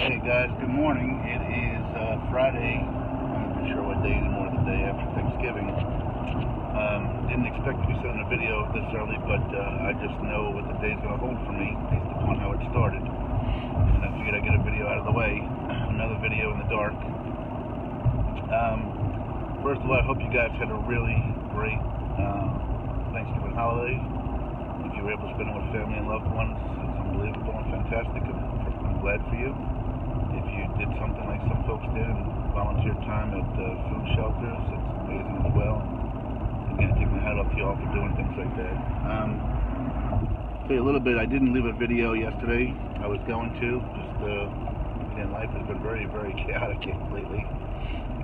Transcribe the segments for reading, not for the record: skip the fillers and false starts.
Hey guys, good morning. It is Friday. I'm not sure what day anymore, the day after Thanksgiving. Didn't expect to be sending a video this early, but I just know what the day's going to hold for me based upon how it started. And I figured I'd get a video out of the way. Another video in the dark. First of all, I hope you guys had a really great Thanksgiving holiday. If you were able to spend it with family and loved ones, it's unbelievable and fantastic. I'm glad for you. If you did something like some folks did and volunteered time at food shelters, it's amazing as well. Again, taking the hat off to you all for doing things like that. Tell you a little bit, I didn't leave a video yesterday. I was going to. Again, life has been very, very chaotic lately.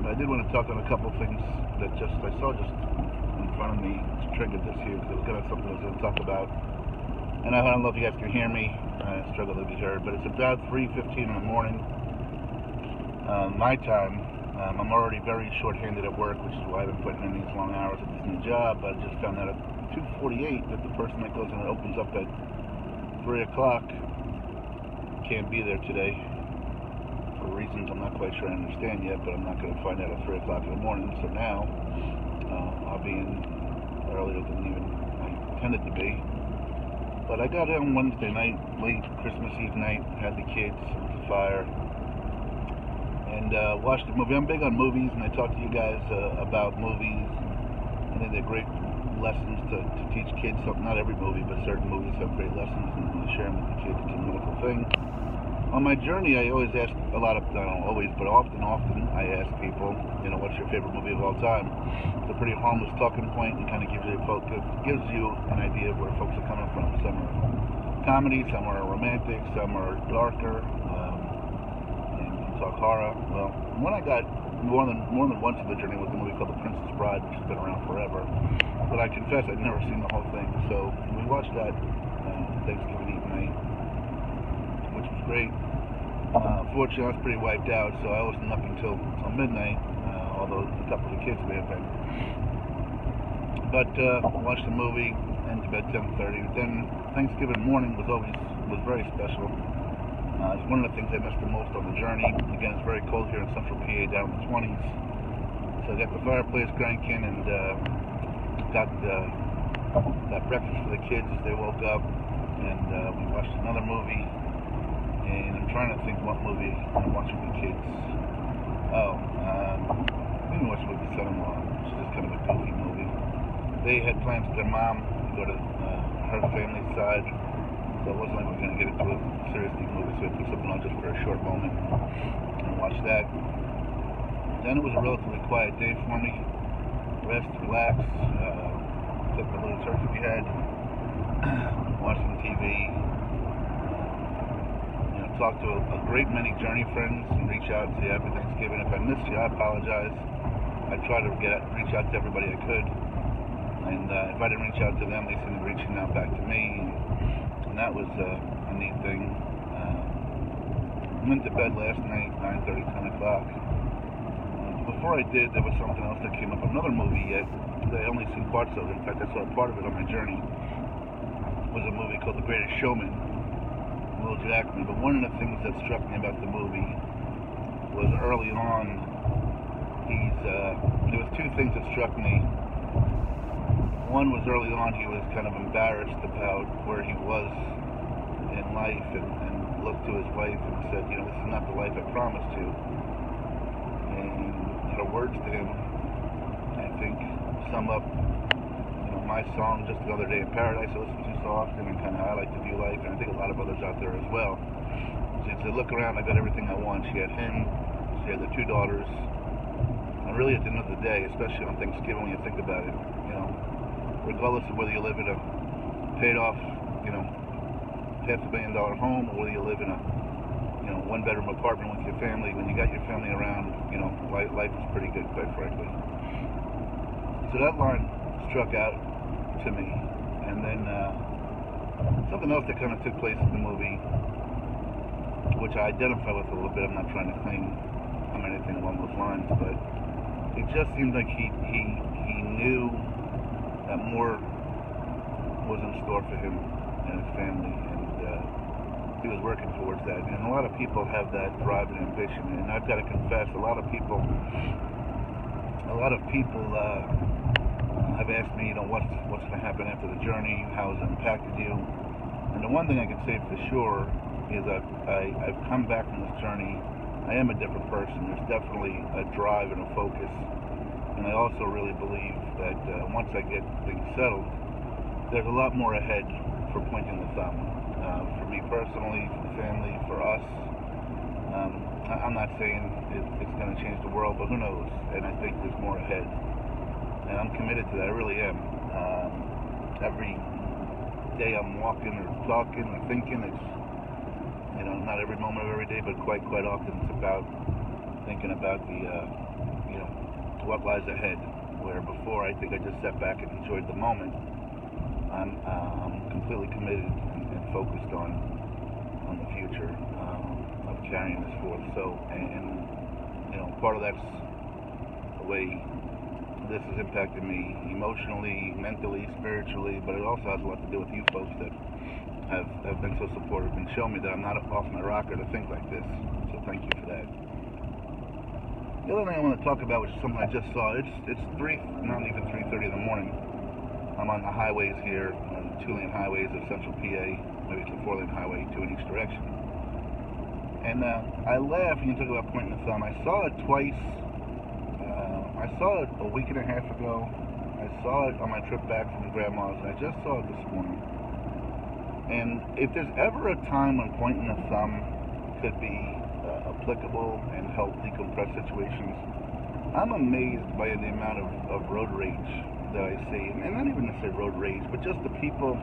But I did want to talk on a couple things that I saw just in front of me. It's triggered this here because it was kind of something I was going to talk about. And I don't know if you guys can hear me. I struggle to be heard, but it's about 3:15 in the morning. My time. I'm already very short-handed at work, which is why I've been putting in these long hours at this new job. But I just found out at 2:48 that the person that goes in and opens up at 3 o'clock can't be there today for reasons I'm not quite sure I understand yet, but I'm not going to find out at 3 o'clock in the morning. So now I'll be in earlier than even I intended to be. But I got in Wednesday night, late Christmas Eve night, had the kids with the fire, and watched the movie. I'm big on movies, and I talk to you guys about movies. I think they're great lessons to teach kids something. Not every movie, but certain movies have great lessons, and you share them with the kids. It's a wonderful thing. On my journey, I always ask a lot of, I don't always, but often I ask people, what's your favorite movie of all time? It's a pretty harmless talking point and kind of gives you an idea of where folks are coming from. Some are comedy, some are romantic, some are darker, and talk horror. Well, one I got more than once in the journey was a movie called The Princess Bride, which has been around forever. But I confess I'd never seen the whole thing, so we watched that Thanksgiving Eve night, which was great. Fortunately, I was pretty wiped out, so I wasn't up until midnight, although a couple of the kids may have been. But watched the movie, and to bed 10:30. Then Thanksgiving morning was very special. It's one of the things I missed the most on the journey. Again, it's very cold here in central PA, down in the 20s. So I got the fireplace cranking and got breakfast for the kids as they woke up, and we watched another movie. And I'm trying to think what movie I'm watching with the kids. We watched the movie Son-in-Law, which is kind of a goofy movie. They had plans with their mom to go to her family's side, so it wasn't like we were going to get into a serious deep movie, so I put something on just for a short moment and watched that. Then it was a relatively quiet day for me. Rest, relax, cooked a little turkey we had, watched some TV. Talked to a great many Journey friends and reach out and say happy Thanksgiving. If I missed you, I apologize. I try to reach out to everybody I could, and if I didn't reach out to them, they seemed to be reaching out back to me, and that was a neat thing. I went to bed last night, 9:30, 10 o'clock. Before I did, there was something else that came up, another movie that I only seen parts of. In fact, I saw part of it on my journey. It was a movie called The Greatest Showman, Will Jackman. But one of the things that struck me about the movie was early on, there was two things that struck me. One was early on he was kind of embarrassed about where he was in life and looked to his wife and said, this is not the life I promised you. And her words to him, I think, sum up my song, Just Another Day in Paradise, I listen to so often, and kind of I like to view life, and I think a lot of others out there as well. She said, look around, I got everything I want. She had him, she had the two daughters, and really at the end of the day, especially on Thanksgiving when you think about it, regardless of whether you live in a paid off, $500 million home, or whether you live in a, one-bedroom apartment with your family, when you got your family around, life is pretty good, quite frankly. So that line struck out to me. And then something else that kind of took place in the movie, which I identify with a little bit. I'm not trying to claim I'm anything along those lines, but it just seemed like he knew that more was in store for him and his family, and he was working towards that. And a lot of people have that drive and ambition. And I've got to confess, a lot of people have asked me, what's going to happen after the journey, how has it impacted you? And the one thing I can say for sure is that I've come back from this journey. I am a different person. There's definitely a drive and a focus. And I also really believe that once I get things settled, there's a lot more ahead for pointing the thumb. For me personally, for the family, for us. I'm not saying it's going to change the world, but who knows? And I think there's more ahead. And I'm committed to that. I really am. Every day I'm walking or talking or thinking, it's, not every moment of every day, but quite often it's about thinking about the, what lies ahead. Where before I think I just sat back and enjoyed the moment. I'm completely committed and focused on the future of carrying this forth. So, and part of that's the way this has impacted me emotionally, mentally, spiritually, but it also has a lot to do with you folks that have been so supportive and shown me that I'm not off my rocker to think like this. So thank you for that. The other thing I want to talk about, which is something I just saw, it's not even 3:30 in the morning. I'm on the highways here, on the 2-lane highways of Central PA. Maybe it's a 4-lane highway, 2 in each direction. And I laugh when you talk about pointing the thumb. I saw it twice. I saw it a week and a half ago. I saw it on my trip back from Grandma's, and I just saw it this morning. And if there's ever a time when pointing the thumb could be applicable and help decompress situations, I'm amazed by the amount of road rage that I see. And not even necessarily road rage, but just the people,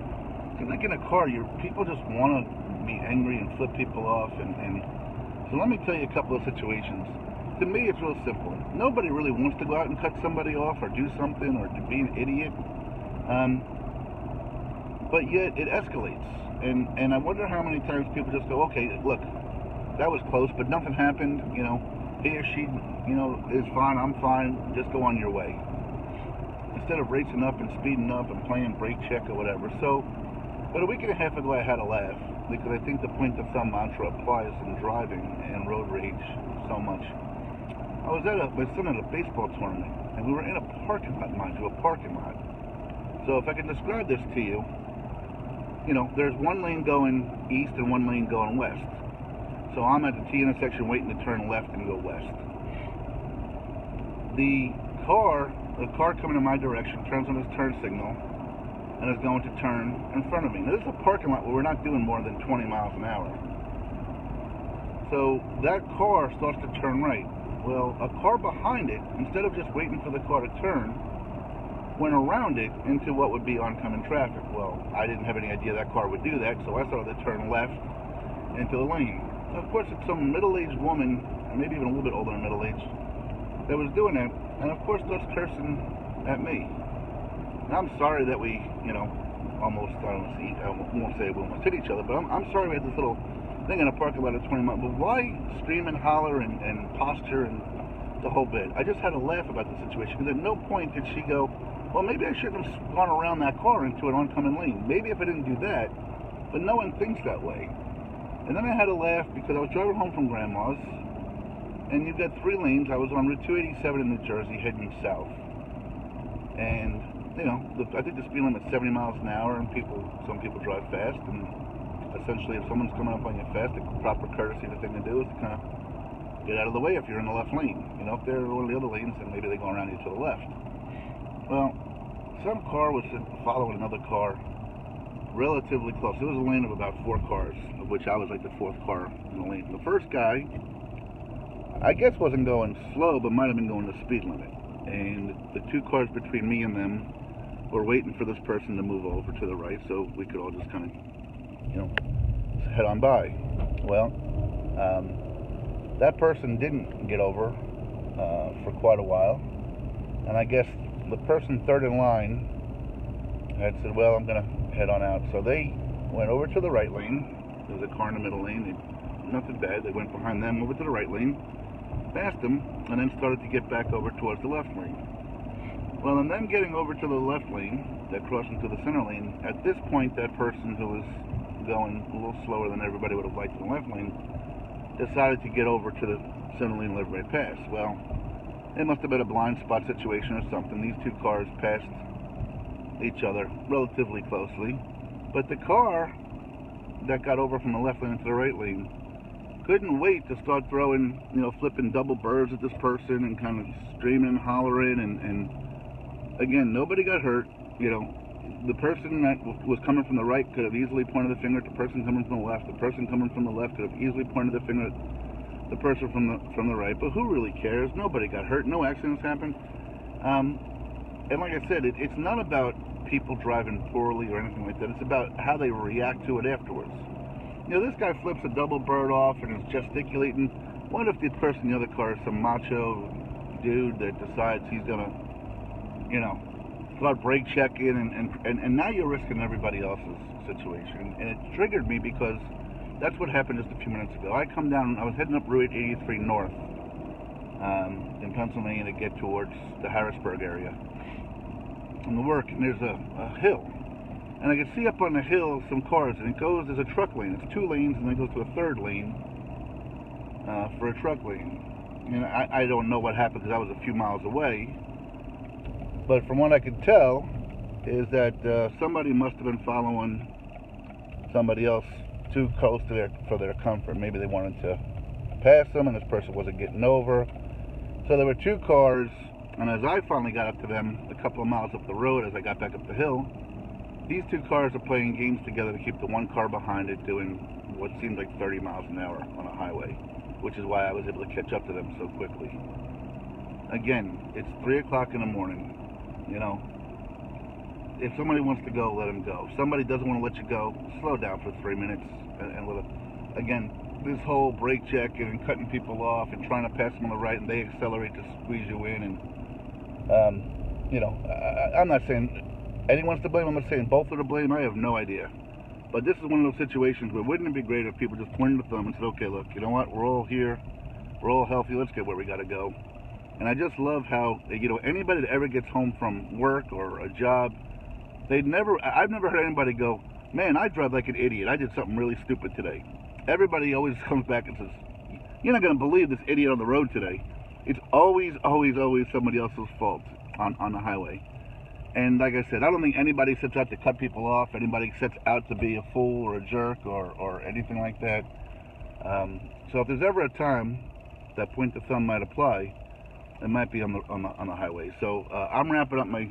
like in a car, people just want to be angry and flip people off. And so let me tell you a couple of situations. To me, it's real simple. Nobody really wants to go out and cut somebody off or do something or to be an idiot. But yet it escalates. And I wonder how many times people just go, okay, look, that was close, but nothing happened. He or she, is fine, I'm fine, just go on your way. Instead of racing up and speeding up and playing brake check or whatever. So, but a week and a half ago I had a laugh because I think the point the thumb mantra applies in driving and road rage so much. I was at my son at a baseball tournament, and we were in a parking lot, mind you, a parking lot. So if I can describe this to you, there's one lane going east and one lane going west. So I'm at the T intersection waiting to turn left and go west. The car coming in my direction turns on his turn signal and is going to turn in front of me. Now this is a parking lot where we're not doing more than 20 miles an hour. So that car starts to turn right. Well, a car behind it, instead of just waiting for the car to turn, went around it into what would be oncoming traffic. Well, I didn't have any idea that car would do that, so I started to turn left into the lane. Of course, it's some middle-aged woman, maybe even a little bit older than middle-aged, that was doing that, and of course starts cursing at me. Now, I'm sorry that we, almost, I won't say we almost hit each other, but I'm sorry we had this little thing in a parking lot at 20 miles. But why scream and holler and posture and the whole bit? I just had to laugh about the situation, because at no point did she go, well, maybe I shouldn't have gone around that car into an oncoming lane. Maybe if I didn't do that, but no one thinks that way. And then I had to laugh because I was driving home from Grandma's, and you've got 3 lanes. I was on Route 287 in New Jersey heading south. And, I think the speed limit is 70 miles an hour, and some people drive fast, and essentially if someone's coming up on you fast, the proper courtesy, the thing to do is to kind of get out of the way if you're in the left lane. If they're in one of the other lanes, then maybe they go around you to the left. Well, some car was following another car relatively close. It was a lane of about 4 cars, of which I was like the 4th car in the lane. The first guy, I guess, wasn't going slow, but might have been going the speed limit. And the 2 cars between me and them were waiting for this person to move over to the right so we could all just kind of, head on by. Well, that person didn't get over for quite a while. And I guess the person third in line had said, well, I'm going to head on out. So they went over to the right lane. There was a car in the middle lane. Nothing bad. They went behind them, over to the right lane, passed them, and then started to get back over towards the left lane. Well, and then getting over to the left lane, that crossed into the center lane, at this point, that person who was going a little slower than everybody would have liked in the left lane, decided to get over to the center lane and let everybody pass. Well, it must have been a blind spot situation or something. These two cars passed each other relatively closely, but the car that got over from the left lane into the right lane couldn't wait to start throwing, flipping double birds at this person and kind of screaming and hollering, and again, nobody got hurt. The person that was coming from the right could have easily pointed the finger at the person coming from the left. The person coming from the left could have easily pointed the finger at the person from the right. But who really cares? Nobody got hurt. No accidents happened. And like I said, it's not about people driving poorly or anything like that. It's about how they react to it afterwards. This guy flips a double bird off and is gesticulating. What if the person in the other car is some macho dude that decides he's gonna, start brake checking, and now you're risking everybody else's situation. And it triggered me because that's what happened just a few minutes ago. I was heading up Route 83 north in Pennsylvania to get towards the Harrisburg area from the work, and there's a hill. And I can see up on the hill some cars, and there's a truck lane. It's 2 lanes, and then it goes to a 3rd lane for a truck lane. I don't know what happened because I was a few miles away. But from what I could tell is that somebody must have been following somebody else too close to for their comfort. Maybe they wanted to pass them and this person wasn't getting over. So there were 2 cars, and as I finally got up to them a couple of miles up the road, as I got back up the hill, these 2 cars are playing games together to keep the one car behind it doing what seemed like 30 miles an hour on a highway, which is why I was able to catch up to them so quickly. Again, it's 3 o'clock in the morning. If somebody wants to go, let them go. If somebody doesn't want to let you go, slow down for 3 minutes and let it. Again, this whole brake checking and cutting people off and trying to pass them on the right, and they accelerate to squeeze you in, and I'm not saying anyone's to blame. I'm not saying both are to blame. I have no idea. But this is one of those situations where wouldn't it be great if people just pointed the thumb and said, okay, look, you know what, we're all here, we're all healthy, let's get where we got to go. And I just love how, anybody that ever gets home from work or a job, I've never heard anybody go, man, I drive like an idiot. I did something really stupid today. Everybody always comes back and says, you're not going to believe this idiot on the road today. It's always, always, always somebody else's fault on the highway. And like I said, I don't think anybody sets out to cut people off. Anybody sets out to be a fool or a jerk or anything like that. So if there's ever a time that point the thumb might apply, it might be on the highway. So I'm wrapping up my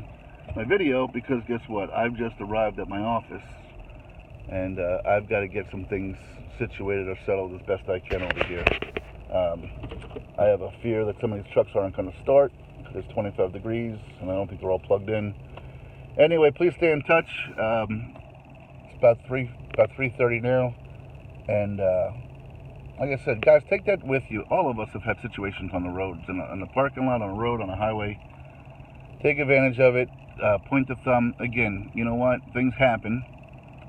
video because guess what? I've just arrived at my office, and I've got to get some things situated or settled as best I can over here. I have a fear that some of these trucks aren't going to start because it's 25 degrees, and I don't think they're all plugged in. Anyway, please stay in touch. It's about 3:30 now, and like I said, guys, take that with you. All of us have had situations on the roads, in the parking lot, on the road, on a highway. Take advantage of it. Point the thumb. Again, you know what? Things happen.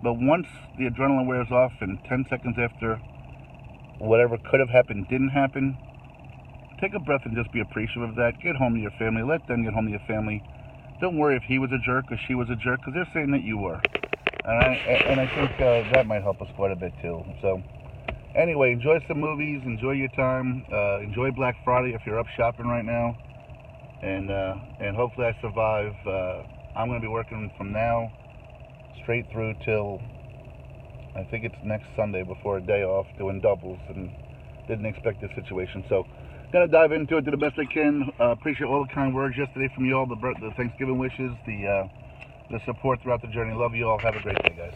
But once the adrenaline wears off and 10 seconds after whatever could have happened didn't happen, take a breath and just be appreciative of that. Get home to your family. Let them get home to your family. Don't worry if he was a jerk or she was a jerk, because they're saying that you were. And I think that might help us quite a bit too. So anyway, enjoy some movies. Enjoy your time. Enjoy Black Friday if you're up shopping right now. And hopefully I survive. I'm going to be working from now straight through till I think it's next Sunday before a day off, doing doubles, and didn't expect this situation. So gonna dive into it, do the best I can. Appreciate all the kind words yesterday from you all, the Thanksgiving wishes, the support throughout the journey. Love you all. Have a great day, guys.